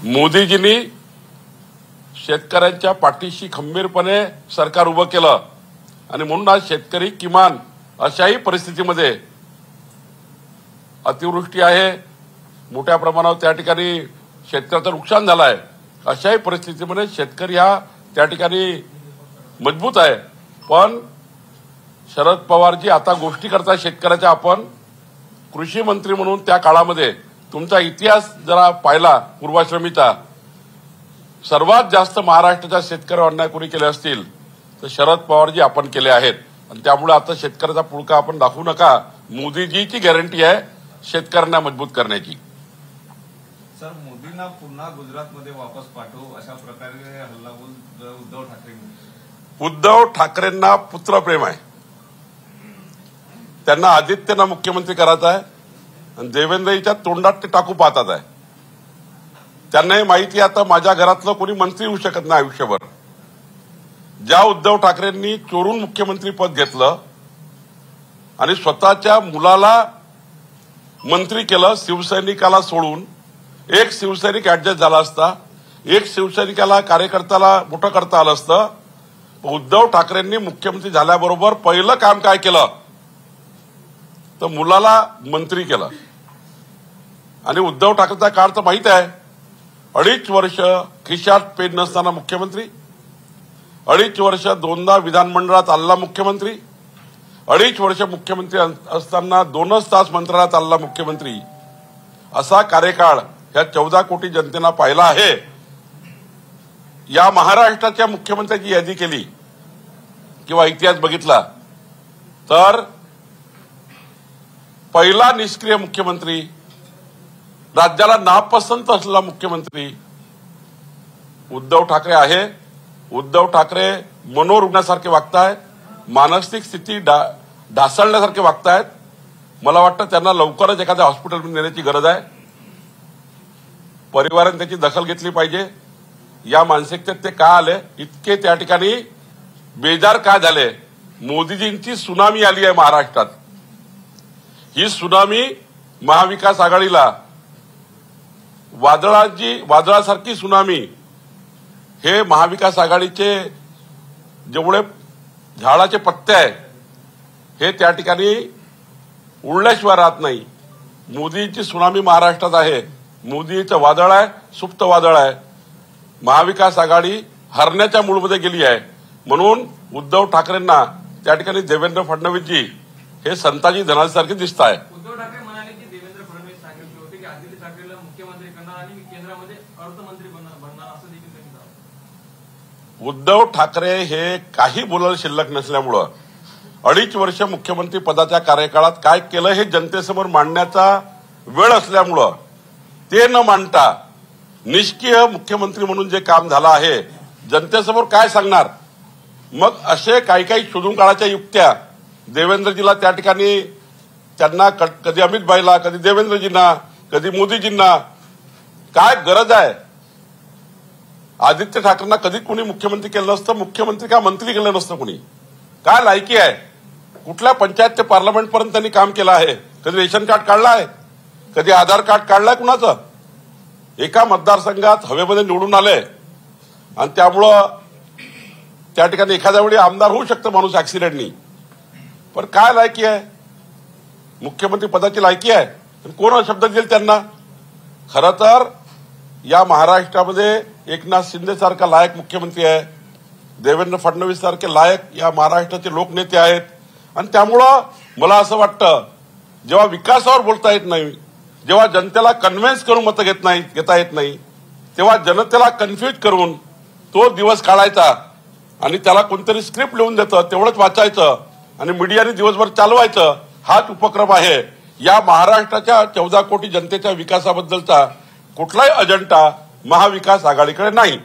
मोदीजींनी शेतकऱ्यांच्या पाठीशी खंबीरपणे सरकार उभं केलं आणि म्हणून आज शेतकरी किमान अशाही परिस्थितीमध्ये अतिवृष्टी आहे, मोठ्या प्रमाणावर त्या ठिकाणी शेतकऱ्याचं नुकसान झालं आहे, अशाही परिस्थितीमध्ये शेतकरी हा त्या ठिकाणी मजबूत आहे। पण शरद पवारजी आता गोष्टी करता शेतकऱ्याच्या, आपण कृषी मंत्री म्हणून त्या काळामध्ये तुमचा इतिहास जरा पाहिला पूर्वाश्रमीचा, सर्वात जास्त महाराष्ट्राच्या शेतकऱ्यावर अन्याय कोणी केले असतील तर शरद पवारजी आपण केले आहेत आणि त्यामुळे आता शेतकऱ्याचा पुळका आपण दाखवू नका। मोदीजीची गॅरंटी आहे शेतकऱ्यांना मजबूत करण्याची। सर, मोदींना पुन्हा गुजरातमध्ये वापस पाठवू अशा प्रकारे हल्लाबोल उद्धव ठाकरे। उद्धव ठाकरेंना पुत्रप्रेम आहे, त्यांना आदित्यना मुख्यमंत्री करायचा आहे आणि देवेंद्रजीच्या तोंडात ते टाकू पाहतात आहे। त्यांनाही माहिती आहे आता माझ्या घरातलं कोणी मंत्री होऊ शकत नाही आयुष्यभर। ज्या उद्धव ठाकरेंनी चोरून मुख्यमंत्री पद घेतलं आणि स्वतःच्या मुलाला मंत्री केलं, शिवसैनिकाला सोडून, एक शिवसैनिक ऍडजस्ट झाला असता, एक शिवसैनिकाला कार्यकर्त्याला मोठं करता आलं असतं। उद्धव ठाकरेंनी मुख्यमंत्री झाल्याबरोबर पहिलं काम काय केलं तर मुलाला मंत्री केलं। आणि उद्धव ठाकरेचा काळ तर माहित आहे, 2.5 वर्ष खिशात पेन नसताना मुख्यमंत्री, 2.5 वर्ष दोनदा विधानमंडळात आलेला मुख्यमंत्री, 2.5 वर्ष मुख्यमंत्री असताना 2च तास मंत्रालयात आलेला मुख्यमंत्री, असा कार्यकाळ ह्या 14 कोटी जनतेनं पाहिला आहे। या महाराष्ट्राच्या मुख्यमंत्र्यांची यादी केली किंवा इतिहास बघितला तर पहिला निष्क्रिय मुख्यमंत्री, राज्याला नापसंत असलेला मुख्यमंत्री उद्धव ठाकरे आहे। उद्धव ठाकरे मनोरुग्णासारखे वागतायत, मानसिक स्थिती ढासळण्यासारखे वागतायत। मला वाटतं त्यांना लवकरच एखाद्या हॉस्पिटलमध्ये नेण्याची गरज आहे। परिवाराने त्याची दखल घेतली पाहिजे। या मानसिकतेत ते का आले, इतके त्या ठिकाणी बेजार का झाले? मोदीजींची सुनामी आली आहे महाराष्ट्रात। ही सुनामी महाविकास आघाडीला, वादळासारखी सुनामी, हे महाविकास आघाडीचे जेवढे झाडाचे पत्ते आहे हे त्या ठिकाणी उडल्याशिवाय राहत नाही। मोदीची सुनामी महाराष्ट्रात आहे, मोदीचं वादळ आहे, सुप्त वादळ आहे। महाविकास आघाडी हरण्याच्या मूळमध्ये गेली आहे। म्हणून उद्धव ठाकरेंना त्या ठिकाणी देवेंद्र फडणवीसजी हे संताजी धनासारखे दिसत आहे। उद्धव ठाकरे म्हणाले की देवेंद्र फडणवीस सांगितले होते की आदित्य ठाकरेला मुख्यमंत्री करणार आणि केंद्रामध्ये अर्थमंत्री बनणार असं देखील त्यांनी सांगितलं। उद्धव ठाकरे हे काही बोलायला शिल्लक नसल्यामुळं 2.5 वर्ष मुख्यमंत्री पदाच्या कार्यकाळात काय केलं हे जनतेसमोर मांडण्याचा वेळ असल्यामुळं ते न मांडता निष्क्रिय मुख्यमंत्री म्हणून जे काम झालं आहे जनतेसमोर काय सांगणार? मग असे काही काही शोधून काढायच्या युक्त्या देवेंद्रजीला त्या ठिकाणी, त्यांना कधी अमितभाईला, कधी देवेंद्रजींना, कधी मोदीजींना काय गरज आहे? आदित्य ठाकरेंना कधी कोणी मुख्यमंत्री केलं नसतं, मुख्यमंत्री का मंत्री केलं नसतं कोणी? काय लायकी आहे? कुठल्या पंचायत ते पार्लमेंट पर्यंत त्यांनी काम केलं आहे? कधी रेशन कार्ड काढलं आहे? कधी आधार कार्ड काढलंय कुणाचं? एका मतदारसंघात हवेमध्ये निवडून आले आणि त्यामुळं त्या ठिकाणी एखाद्या वेळी आमदार होऊ शकतं माणूस ऍक्सिडेंटनी, पण काय लायकी आहे? मुख्यमंत्री पदाची लायकी आहे? कोण शब्द दिले त्यांना? खरं तर या महाराष्ट्रामध्ये एकनाथ शिंदे सारखा लायक मुख्यमंत्री आहे, देवेंद्र फडणवीस सारखे लायक या महाराष्ट्राचे लोकनेते आहेत। आणि त्यामुळं मला असं वाटतं, जेव्हा विकासावर बोलता येत नाही, जेव्हा जनतेला कन्व्हिन्स करून मतं घेता येत नाही, तेव्हा जनतेला कन्फ्यूज करून तो दिवस काढायचा आणि त्याला कोणतरी स्क्रिप्ट लिहून देतं, तेवढंच वाचायचं आणि मीडियाने दिवसभर चालवायचं, हाच उपक्रम आहे। या महाराष्ट्राच्या 14 कोटी जनतेच्या विकासाबद्दलचा कुठलाही अजेंडा महाविकास आघाडीकडे नाही।